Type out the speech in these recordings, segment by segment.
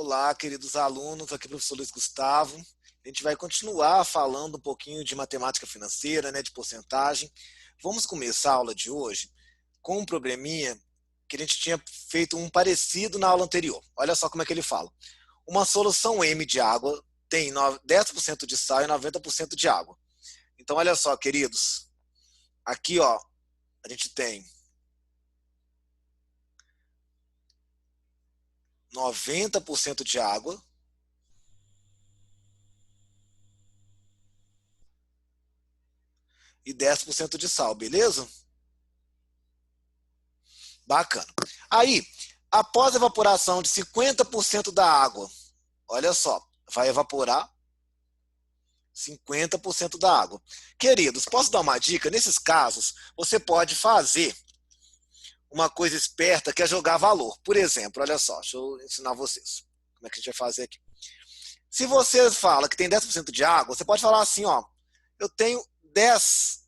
Olá, queridos alunos, aqui é o professor Luiz Gustavo. A gente vai continuar falando um pouquinho de matemática financeira, de porcentagem. Vamos começar a aula de hoje com um probleminha que a gente tinha feito um parecido na aula anterior. Olha só como é que ele fala. Uma solução M de água tem 10% de sal e 90% de água. Então, olha só, queridos. Aqui, ó, a gente tem 90% de água e 10% de sal, beleza? Bacana. Aí, após a evaporação de 50% da água, olha só, vai evaporar 50% da água. Queridos, posso dar uma dica? Nesses casos, você pode fazer uma coisa esperta que é jogar valor. Por exemplo, olha só, deixa eu ensinar vocês como é que a gente vai fazer aqui. Se você fala que tem 10% de água, você pode falar assim, ó, eu tenho 10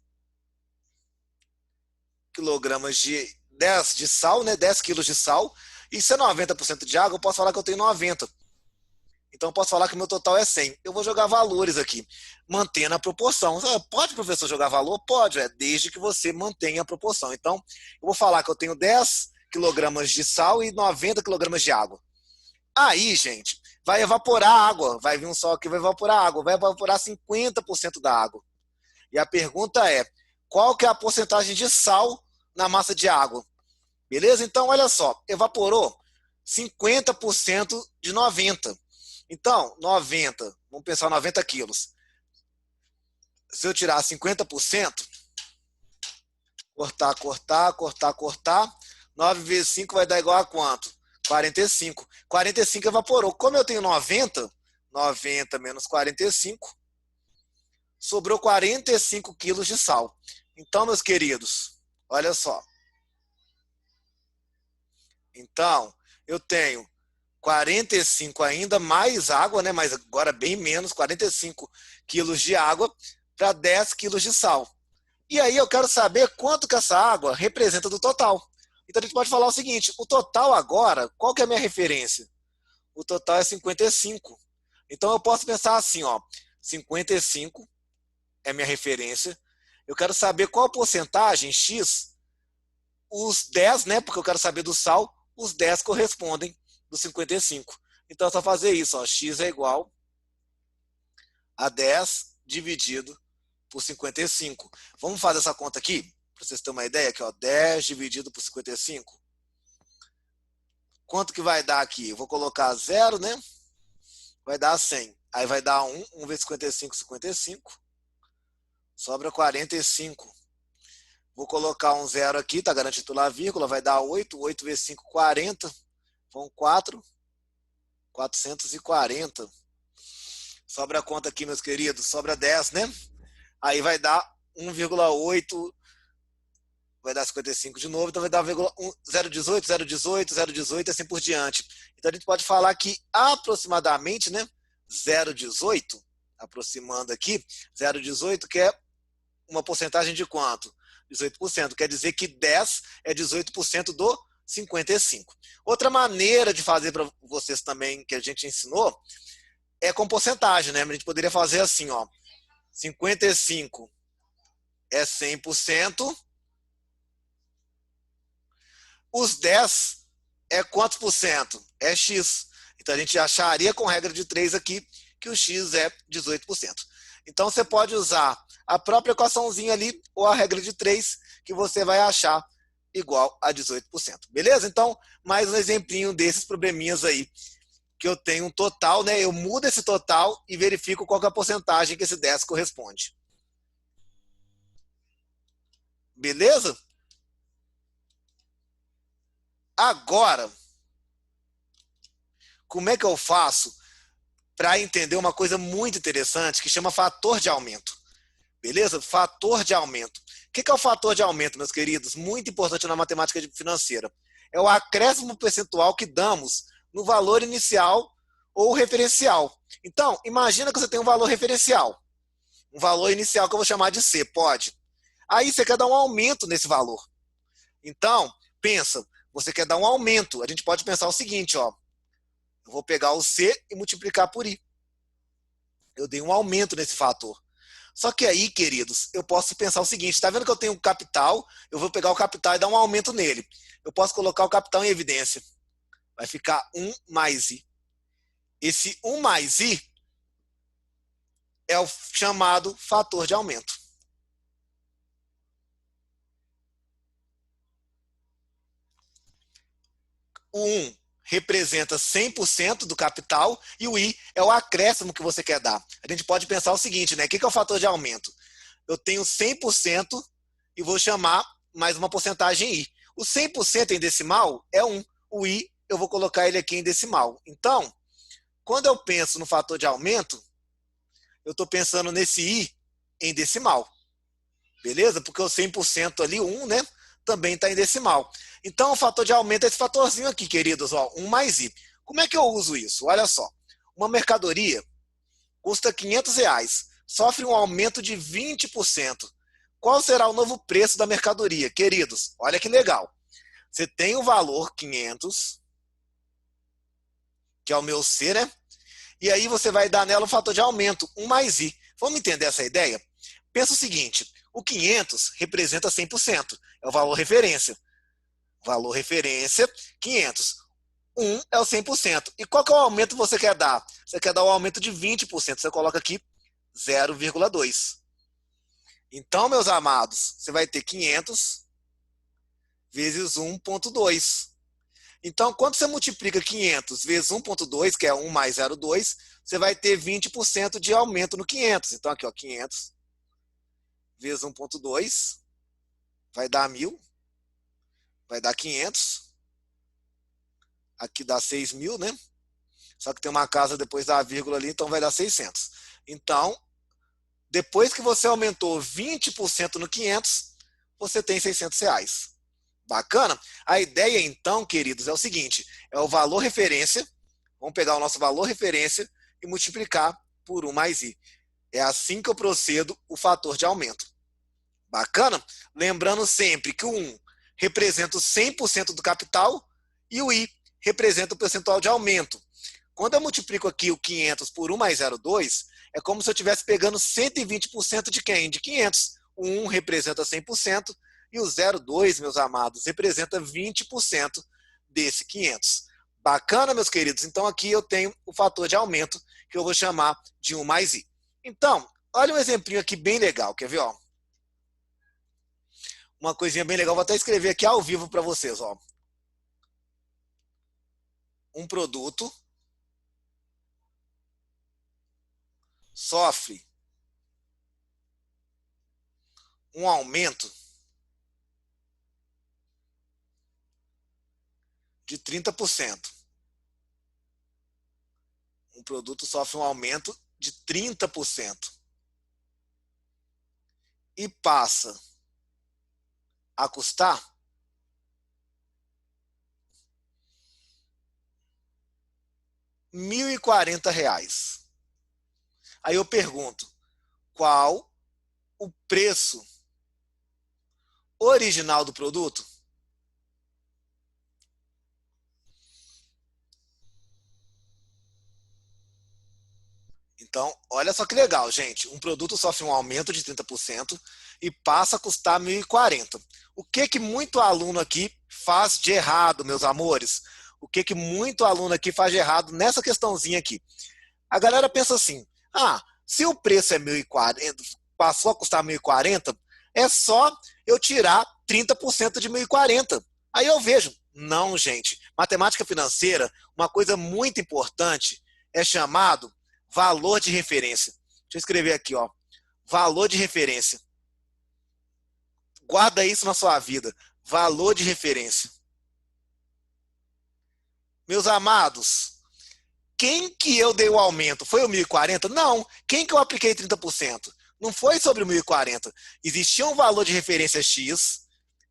quilogramas de sal, 10 quilos de sal, e se é 90% de água, eu posso falar que eu tenho 90. Então, eu posso falar que o meu total é 100. Eu vou jogar valores aqui, mantendo a proporção. Pode, professor, jogar valor? Pode, desde que você mantenha a proporção. Então, eu vou falar que eu tenho 10 quilogramas de sal e 90 quilogramas de água. Aí, gente, vai evaporar a água. Vai vir um sol aqui, vai evaporar a água. Vai evaporar 50% da água. E a pergunta é, qual que é a porcentagem de sal na massa de água? Beleza? Então, olha só, evaporou 50% de 90. Então, 90, vamos pensar 90 quilos. Se eu tirar 50%, cortar, 9 vezes 5 vai dar igual a quanto? 45. 45 evaporou. Como eu tenho 90 menos 45, sobrou 45 quilos de sal. Então, meus queridos, olha só. Então, eu tenho 45 ainda, mais água, mas agora bem menos, 45 quilos de água para 10 quilos de sal. E aí eu quero saber quanto que essa água representa do total. Então a gente pode falar o seguinte, o total agora, qual que é a minha referência? O total é 55. Então eu posso pensar assim, ó, 55 é minha referência. Eu quero saber qual a porcentagem, X, os 10, porque eu quero saber do sal, os 10 correspondem do 55. Então é só fazer isso, ó, X é igual a 10 dividido por 55. Vamos fazer essa conta aqui, para vocês terem uma ideia, aqui, ó, 10 dividido por 55. Quanto que vai dar aqui? Eu vou colocar 0, Vai dar 100. Aí vai dar 1, 1 vezes 55, 55. Sobra 45. Vou colocar um 0 aqui, tá garantido lá a vírgula, vai dar 8, 8 vezes 5, 40. Vão 4, 440. Sobra a conta aqui, meus queridos, sobra 10, Aí vai dar 1,8, vai dar 55 de novo, então vai dar 0,18, 0,18, 0,18 e assim por diante. Então a gente pode falar que aproximadamente, 0,18, aproximando aqui, 0,18 que é uma porcentagem de quanto? 18%. Quer dizer que 10 é 18% do 55. Outra maneira de fazer para vocês também, que a gente ensinou, é com porcentagem, A gente poderia fazer assim, ó. 55 é 100%. Os 10 é quantos por cento? É X. Então a gente acharia com regra de 3 aqui que o X é 18%. Então você pode usar a própria equaçãozinha ali ou a regra de 3 que você vai achar igual a 18%. Beleza? Então, mais um exemplinho desses probleminhas aí que eu tenho um total, Eu mudo esse total e verifico qual que é a porcentagem que esse 10 corresponde. Beleza? Agora, como é que eu faço para entender uma coisa muito interessante que chama fator de aumento? Beleza? Fator de aumento. O que é o fator de aumento, meus queridos? Muito importante na matemática financeira. É o acréscimo percentual que damos no valor inicial ou referencial. Então, imagina que você tem um valor referencial. Um valor inicial que eu vou chamar de C, pode. Aí você quer dar um aumento nesse valor. Então, pensa, você quer dar um aumento. A gente pode pensar o seguinte, ó. Eu vou pegar o C e multiplicar por I. Eu dei um aumento nesse fator. Só que aí, queridos, eu posso pensar o seguinte, está vendo que eu tenho um capital, eu vou pegar o capital e dar um aumento nele. Eu posso colocar o capital em evidência. Vai ficar 1 mais I. Esse 1 mais I é o chamado fator de aumento. O 1 representa 100% do capital e o I é o acréscimo que você quer dar. A gente pode pensar o seguinte, né? O que é o fator de aumento? Eu tenho 100% e vou chamar mais uma porcentagem I. O 100% em decimal é 1. O I, eu vou colocar ele aqui em decimal. Então, quando eu penso no fator de aumento, eu estou pensando nesse I em decimal. Beleza? Porque o 100% ali, 1, né? Também está em decimal. Então, o fator de aumento é esse fatorzinho aqui, queridos. Ó, 1 mais I. Como é que eu uso isso? Olha só. Uma mercadoria custa R$ 500, sofre um aumento de 20%. Qual será o novo preço da mercadoria? Queridos, olha que legal. Você tem o valor 500, que é o meu C, né? E aí você vai dar nela o fator de aumento, 1 mais I. Vamos entender essa ideia? Pensa o seguinte, o 500 representa 100%, é o valor referência. Valor referência, 500. 1 é o 100%. E qual que é o aumento que você quer dar? Você quer dar um aumento de 20%. Você coloca aqui 0,2. Então, meus amados, você vai ter 500 vezes 1,2. Então, quando você multiplica 500 vezes 1,2, que é 1 mais 0,2, você vai ter 20% de aumento no 500. Então, aqui, ó, 500 vezes 1,2 vai dar 1.000, vai dar 500. Aqui dá 6.000, né? Só que tem uma casa depois da vírgula ali, então vai dar 600. Então, depois que você aumentou 20% no 500, você tem R$ 600. Bacana? A ideia, então, queridos, é o seguinte, é o valor referência, vamos pegar o nosso valor referência e multiplicar por 1 mais I. É assim que eu procedo o fator de aumento. Bacana? Lembrando sempre que o 1 representa o 100% do capital e o I representa o percentual de aumento. Quando eu multiplico aqui o 500 por 1 mais 0,2, é como se eu estivesse pegando 120% de quem? De 500. O 1 representa 100% e o 0,2, meus amados, representa 20% desse 500. Bacana, meus queridos? Então aqui eu tenho o fator de aumento que eu vou chamar de 1 mais I. Então, olha um exemplinho aqui bem legal, quer ver? Ó? Uma coisinha bem legal, vou até escrever aqui ao vivo para vocês. Ó. Um produto sofre um aumento de 30%. Um produto sofre um aumento de 30% e passa a custar R$ 1.040. Aí eu pergunto, qual o preço original do produto? Então, olha só que legal, gente. Um produto sofre um aumento de 30% e passa a custar 1.040. O que que muito aluno aqui faz de errado, meus amores? O que que muito aluno aqui faz de errado nessa questãozinha aqui? A galera pensa assim, se o preço é 1.040, passou a custar 1.040, é só eu tirar 30% de 1.040. Aí eu vejo, não, gente. Matemática financeira, uma coisa muito importante é chamado valor de referência. Deixa eu escrever aqui, ó. Valor de referência. Guarda isso na sua vida. Valor de referência. Meus amados, quem que eu dei o aumento? Foi o 1.040? Não. Quem que eu apliquei 30%? Não foi sobre o 1.040. Existia um valor de referência X,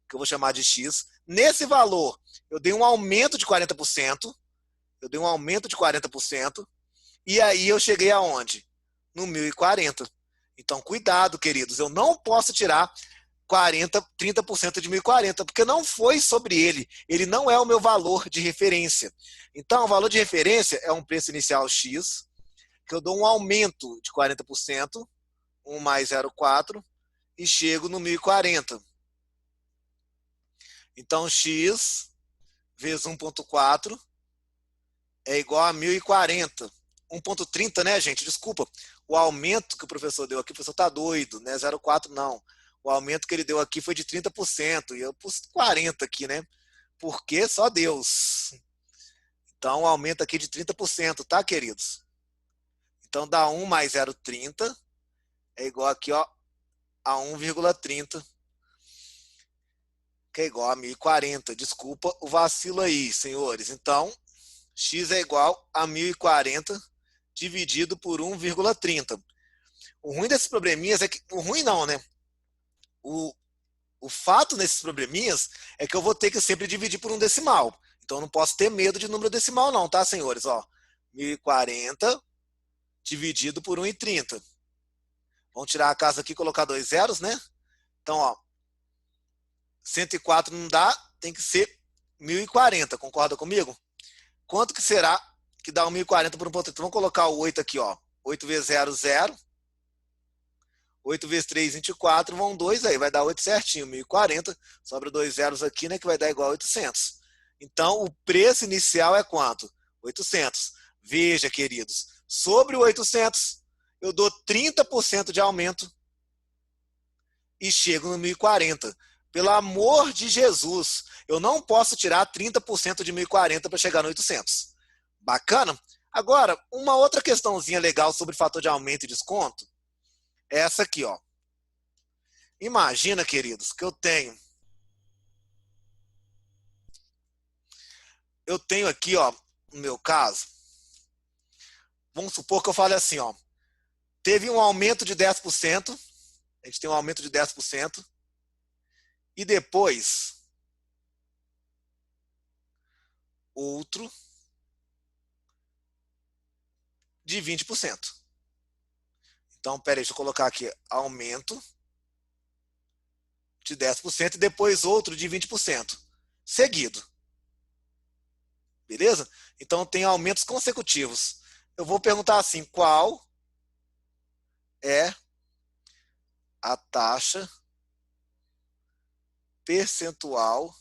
que eu vou chamar de X. Nesse valor, eu dei um aumento de 40%. Eu dei um aumento de 40%. E aí eu cheguei aonde? No 1.040. Então, cuidado, queridos. Eu não posso tirar 30% de 1.040, porque não foi sobre ele. Ele não é o meu valor de referência. Então, o valor de referência é um preço inicial X, que eu dou um aumento de 40%, 1 mais 0,4, e chego no 1.040. Então, X vezes 1,4 é igual a 1.040. 1,30, né, gente? Desculpa. O aumento que o professor deu aqui, o professor tá doido, né? 0,4 não. O aumento que ele deu aqui foi de 30%. E eu pus 40 aqui, né? Porque só Deus. Então, o aumento aqui de 30%, tá, queridos? Então, dá 1 mais 0,30 é igual aqui, ó, a 1,30, que é igual a 1.040. Desculpa o vacilo aí, senhores. Então, X é igual a 1.040 dividido por 1,30. O ruim desses probleminhas é que... O ruim não, né? O fato nesses probleminhas é que eu vou ter que sempre dividir por um decimal. Então, eu não posso ter medo de número decimal não, tá, senhores? Ó, 1.040 dividido por 1,30. Vamos tirar a casa aqui e colocar 2 zeros, né? Então, ó, 104 não dá, tem que ser 1.040. Concorda comigo? Quanto que será que dá 1.040 por 1,30? Vamos colocar o 8 aqui, ó. 8 vezes 0, 0. 8 vezes 3, 24, vão 2 aí, vai dar 8 certinho, 1.040, sobra 2 zeros aqui, né, que vai dar igual a 800. Então, o preço inicial é quanto? 800. Veja, queridos, sobre o 800, eu dou 30% de aumento e chego no 1.040. Pelo amor de Jesus, eu não posso tirar 30% de 1.040 para chegar no 800. Bacana? Agora, uma outra questãozinha legal sobre fator de aumento e desconto é essa aqui, ó. Imagina, queridos, que eu tenho aqui, ó, no meu caso, vamos supor que eu fale assim, ó, teve um aumento de 10%, a gente tem um aumento de 10%, e depois outro de 20%. Então, peraí, deixa eu colocar aqui, aumento de 10% e depois outro de 20%, seguido. Beleza? Então, tem aumentos consecutivos. Eu vou perguntar assim, qual é a taxa percentual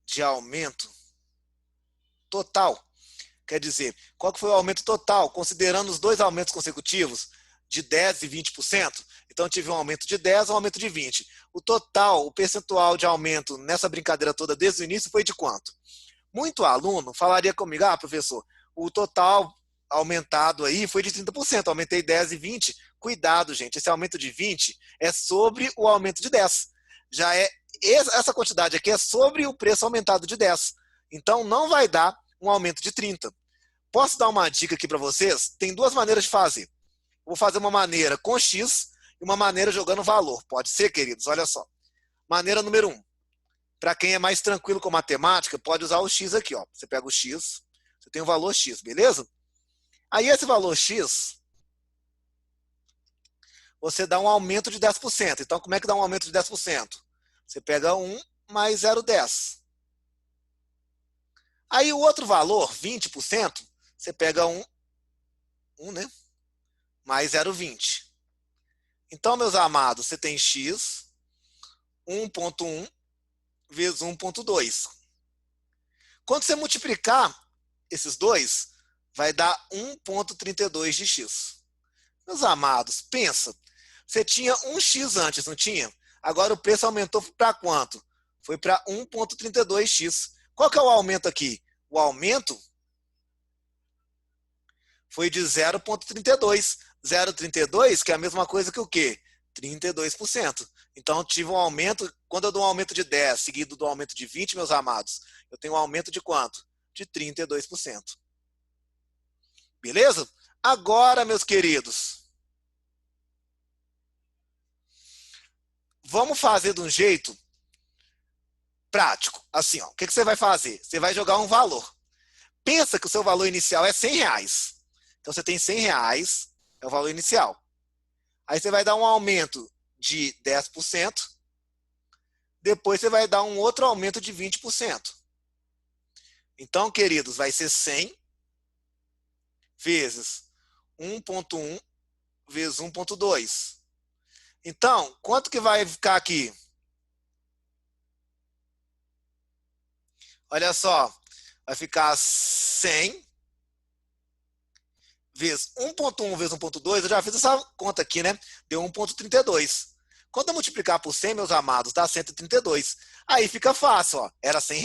de aumento total? Quer dizer, qual que foi o aumento total, considerando os dois aumentos consecutivos, de 10% e 20%? Então, tive um aumento de 10% e um aumento de 20%. O total, o percentual de aumento nessa brincadeira toda desde o início foi de quanto? Muito aluno falaria comigo, professor, o total aumentado aí foi de 30%, aumentei 10 e 20. Cuidado, gente, esse aumento de 20 é sobre o aumento de 10. Já é essa quantidade aqui é sobre o preço aumentado de 10. Então não vai dar um aumento de 30. Posso dar uma dica aqui para vocês? Tem duas maneiras de fazer. Vou fazer uma maneira com X e uma maneira jogando valor. Pode ser, queridos? Olha só. Maneira número 1. Para quem é mais tranquilo com matemática, pode usar o X aqui, ó. Você pega o X, você tem o valor X, beleza? Aí esse valor X, você dá um aumento de 10%. Então, como é que dá um aumento de 10%? Você pega 1 mais 0,10. Aí o outro valor, 20%, você pega 1, né? Mais 0,20. Então, meus amados, você tem X, 1,1 vezes 1,2. Quando você multiplicar esses dois, vai dar 1,32 de X. Meus amados, pensa. Você tinha 1x antes, não tinha? Agora o preço aumentou para quanto? Foi para 1,32x. Qual que é o aumento aqui? O aumento foi de 0,32. 0,32, que é a mesma coisa que o quê? 32%. Então, tive um aumento, quando eu dou um aumento de 10, seguido do aumento de 20, meus amados, eu tenho um aumento de quanto? De 32%. Beleza? Agora, meus queridos, vamos fazer de um jeito prático. Assim, ó, o que você vai fazer? Você vai jogar um valor. Pensa que o seu valor inicial é R$100. Então, você tem R$100, é o valor inicial. Aí você vai dar um aumento de 10%, depois você vai dar um outro aumento de 20%. Então, queridos, vai ser 100 vezes 1,1 vezes 1,2. Então, quanto que vai ficar aqui? Olha só, vai ficar 100 vezes 1,1 vezes 1,2. Eu já fiz essa conta aqui, né? Deu 1,32. Quando eu multiplicar por 100, meus amados, dá 132. Aí fica fácil, ó. Era R$ 100.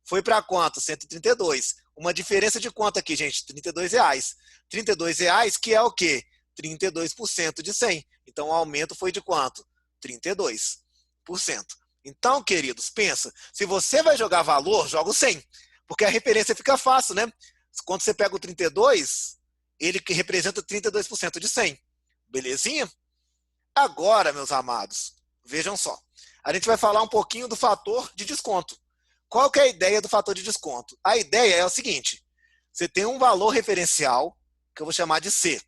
Foi para quanto? 132. Uma diferença de quanto aqui, gente? R$ 32. R$ 32, que é o quê? 32% de 100. Então, o aumento foi de quanto? 32%. Então, queridos, pensa. Se você vai jogar valor, joga o 100. Porque a referência fica fácil, né? Quando você pega o 32, ele que representa 32% de 100. Belezinha? Agora, meus amados, vejam só. A gente vai falar um pouquinho do fator de desconto. Qual que é a ideia do fator de desconto? A ideia é o seguinte: você tem um valor referencial, que eu vou chamar de C.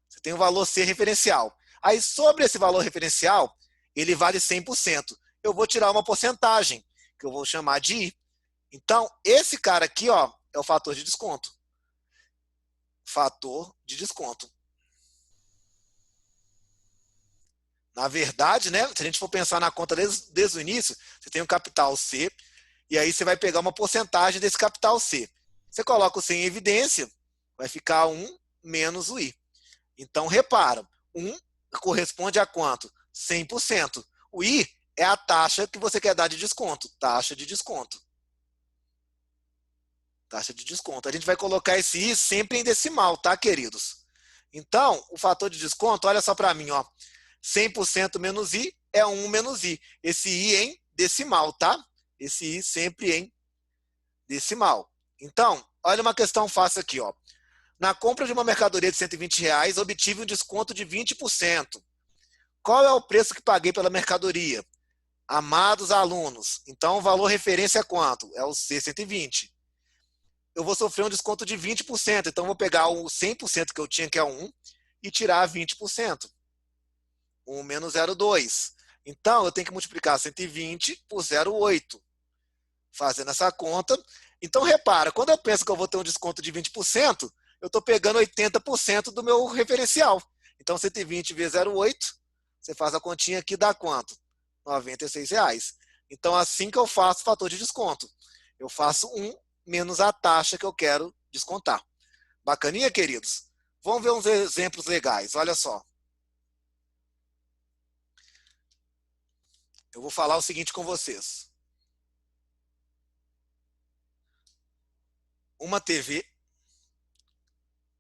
Você tem um valor C referencial. Aí, sobre esse valor referencial, ele vale 100%. Eu vou tirar uma porcentagem, que eu vou chamar de I. Então, esse cara aqui, ó, é o fator de desconto. Fator de desconto. Na verdade, né, se a gente for pensar na conta desde o início, você tem um capital C, e aí você vai pegar uma porcentagem desse capital C. Você coloca o C em evidência, vai ficar 1 menos o I. Então, repara, 1 corresponde a quanto? 100%. O I é a taxa que você quer dar de desconto. Taxa de desconto. Taxa de desconto. A gente vai colocar esse I sempre em decimal, tá, queridos? Então, o fator de desconto, olha só para mim, ó. 100% menos I é 1 menos I. Esse I em decimal, tá? Esse I sempre em decimal. Então, olha uma questão fácil aqui, ó. Na compra de uma mercadoria de R$ 120, obtive um desconto de 20%. Qual é o preço que paguei pela mercadoria? Amados alunos, então o valor referência é quanto? É o C120. Eu vou sofrer um desconto de 20%, então vou pegar o 100% que eu tinha, que é 1, e tirar 20%. 1 menos 0,2. Então, eu tenho que multiplicar 120 por 0,8. Fazendo essa conta. Então, repara, quando eu penso que eu vou ter um desconto de 20%, eu estou pegando 80% do meu referencial. Então, 120 vezes 0,8, você faz a continha aqui, dá quanto? R$ 96. Então, assim que eu faço o fator de desconto. Eu faço 1 menos a taxa que eu quero descontar. Bacaninha, queridos? Vamos ver uns exemplos legais. Olha só. Eu vou falar o seguinte com vocês. Uma TV,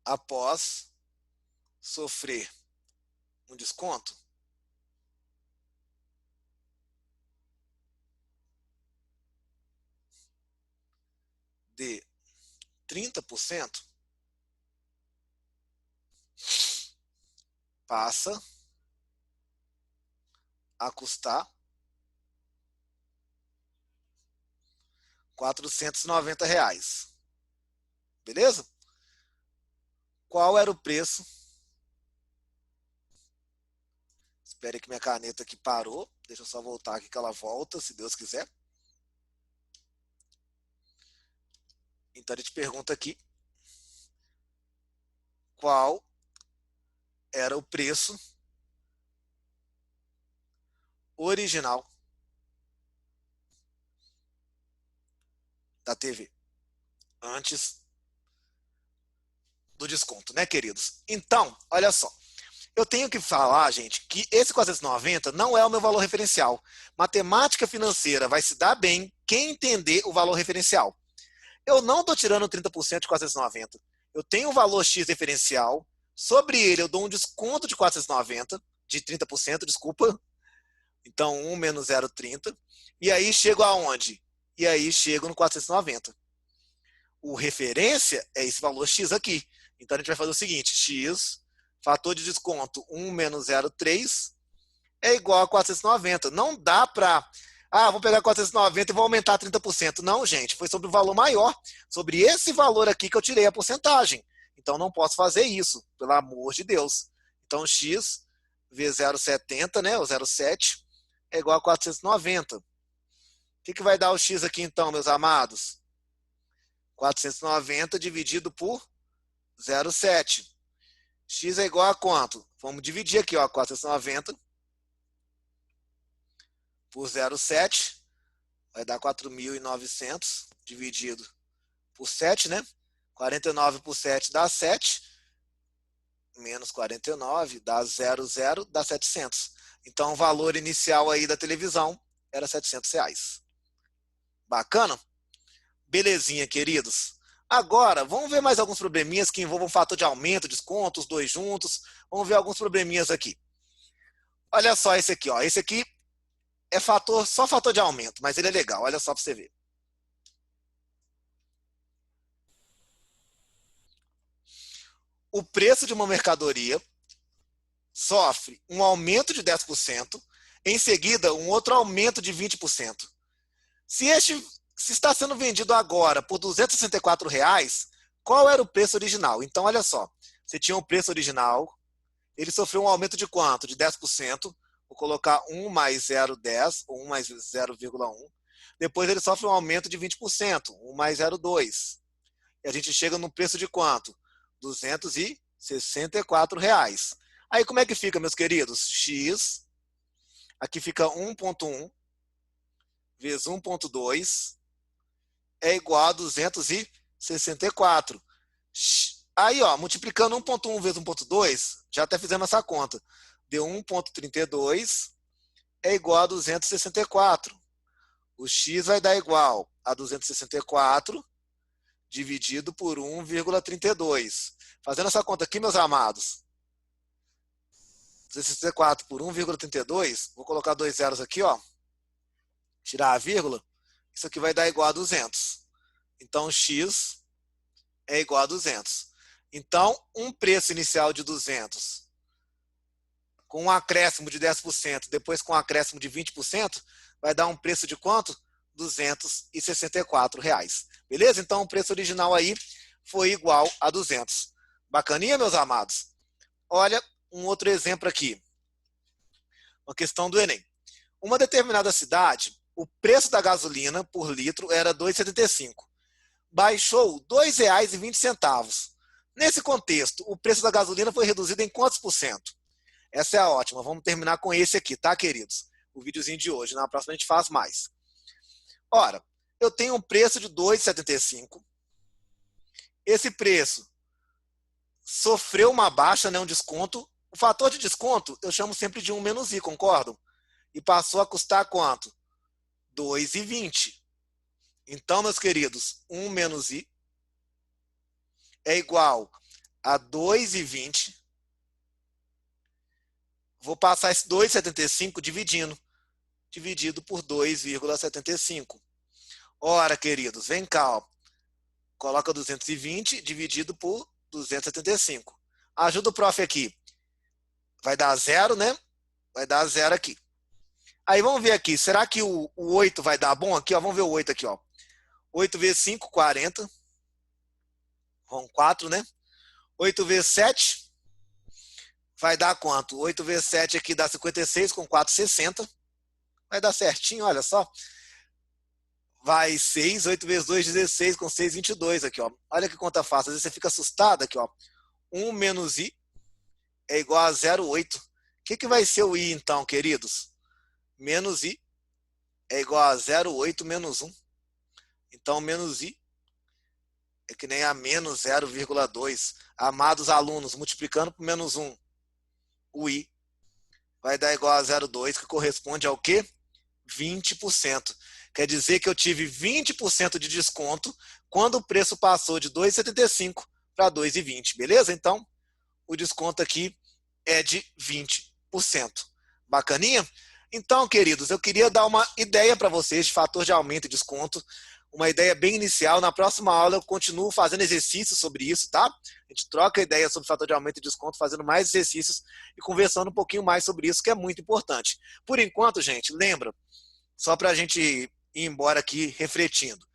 após sofrer um desconto de 30%, passa a custar R$ 490. Beleza? Qual era o preço? Espere que minha caneta aqui parou. Deixa eu só voltar aqui que ela volta, se Deus quiser. Então a gente pergunta aqui qual era o preço original da TV antes do desconto, né, queridos? Então, olha só. Eu tenho que falar, gente, que esse 490 não é o meu valor referencial. Matemática financeira vai se dar bem quem entender o valor referencial. Eu não estou tirando 30% de 490. Eu tenho um valor X referencial. Sobre ele, eu dou um desconto de 490, de 30%, desculpa. Então, 1 menos 0,30. E aí chego aonde? E aí chego no 490. O referência é esse valor X aqui. Então, a gente vai fazer o seguinte: X, fator de desconto 1 menos 0,3 é igual a 490. Não dá para... vou pegar 490 e vou aumentar 30%. Não, gente, foi sobre o valor maior. Sobre esse valor aqui que eu tirei a porcentagem. Então, não posso fazer isso, pelo amor de Deus. Então, x vezes 0,70, né, o 0,7, é igual a 490. O que vai dar o x aqui, então, meus amados? 490 dividido por 0,7. X é igual a quanto? Vamos dividir aqui, ó, 490 por 0,7. Vai dar 4.900 dividido por 7, né? 49 por 7 dá 7. Menos 49 dá 00, dá 700. Então, o valor inicial aí da televisão era R$ 700. Bacana? Belezinha, queridos. Agora, vamos ver mais alguns probleminhas que envolvam fator de aumento, desconto, os dois juntos. Vamos ver alguns probleminhas aqui. Olha só esse aqui, ó. Esse aqui é só fator de aumento, mas ele é legal. Olha só para você ver. O preço de uma mercadoria sofre um aumento de 10%, em seguida um outro aumento de 20%. Se está sendo vendido agora por R$ 264, qual era o preço original? Então, olha só. Você tinha o preço original, ele sofreu um aumento de quanto? De 10%. Vou colocar 1 mais 0,10, ou 1 mais 0,1. Depois ele sofre um aumento de 20%, 1 mais 0,2. E a gente chega no preço de quanto? R$ 264. Aí como é que fica, meus queridos? X, aqui fica 1,1 vezes 1,2 é igual a 264. Aí, ó, multiplicando 1,1 vezes 1,2, já até fizemos essa conta. Deu 1,32 é igual a 264. O x vai dar igual a 264 dividido por 1,32. Fazendo essa conta aqui, meus amados, 264 por 1,32, vou colocar dois zeros aqui, ó, tirar a vírgula, isso aqui vai dar igual a 200. Então, x é igual a 200. Então, um preço inicial de 200, com um acréscimo de 10%, depois com um acréscimo de 20%, vai dar um preço de quanto? R$ 264. Beleza? Então, o preço original aí foi igual a 200. Bacaninha, meus amados? Olha um outro exemplo aqui. Uma questão do Enem. Uma determinada cidade, o preço da gasolina por litro era R$ 2,75. Baixou R$ 2,20. Nesse contexto, o preço da gasolina foi reduzido em quantos por cento? Essa é a ótima. Vamos terminar com esse aqui, tá, queridos? O videozinho de hoje. Na próxima a gente faz mais. Ora, eu tenho um preço de R$ 2,75. Esse preço sofreu uma baixa, né, um desconto. O fator de desconto eu chamo sempre de 1 menos i, concordam? E passou a custar quanto? R$ 2,20. Então, meus queridos, 1 menos i é igual a 2,20. Vou passar esse 2,75 dividido por 2,75. Ora, queridos, vem cá, ó. Coloca 220 dividido por 275. Ajuda o prof aqui. Vai dar zero, né? Vai dar zero aqui. Aí vamos ver aqui. Será que o 8 vai dar bom aqui? Ó, vamos ver o 8 aqui, ó. 8 vezes 5, 40. Vão 4, né? 8 vezes 7 vai dar quanto? 8 vezes 7 aqui dá 56, com 4, 60. Vai dar certinho, olha só. Vai 6, 8 vezes 2, 16, com 6, 22 aqui, ó. Olha que conta fácil. Às vezes você fica assustado aqui, ó. 1 menos i é igual a 0,8. O que vai ser o i, então, queridos? Menos i é igual a 0,8 menos 1. Então, menos i é que nem a menos 0,2. Amados alunos, multiplicando por menos 1, o i vai dar igual a 0,2, que corresponde ao quê? 20%. Quer dizer que eu tive 20% de desconto quando o preço passou de R$ 2,75 para R$ 2,20. Beleza? Então, o desconto aqui é de 20%. Bacaninha? Então, queridos, eu queria dar uma ideia para vocês de fator de aumento e desconto, uma ideia bem inicial. Na próxima aula eu continuo fazendo exercícios sobre isso, tá? A gente troca ideia sobre fator de aumento e desconto, fazendo mais exercícios e conversando um pouquinho mais sobre isso, que é muito importante. Por enquanto, gente, lembra, só para a gente ir embora aqui refletindo.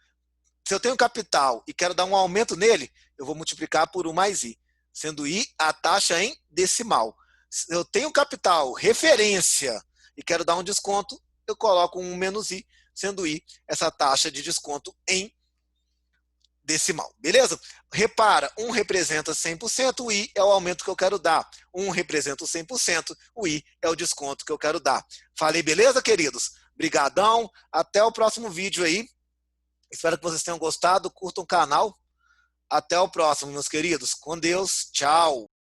Se eu tenho capital e quero dar um aumento nele, eu vou multiplicar por 1 mais i, sendo i a taxa em decimal. Se eu tenho capital, referência, e quero dar um desconto, eu coloco um menos I, sendo I essa taxa de desconto em decimal, beleza? Repara, 1 representa 100%, o I é o aumento que eu quero dar. 1 representa o 100%, o I é o desconto que eu quero dar. Falei, beleza, queridos? Brigadão, até o próximo vídeo aí. Espero que vocês tenham gostado, curtam o canal. Até o próximo, meus queridos. Com Deus, tchau!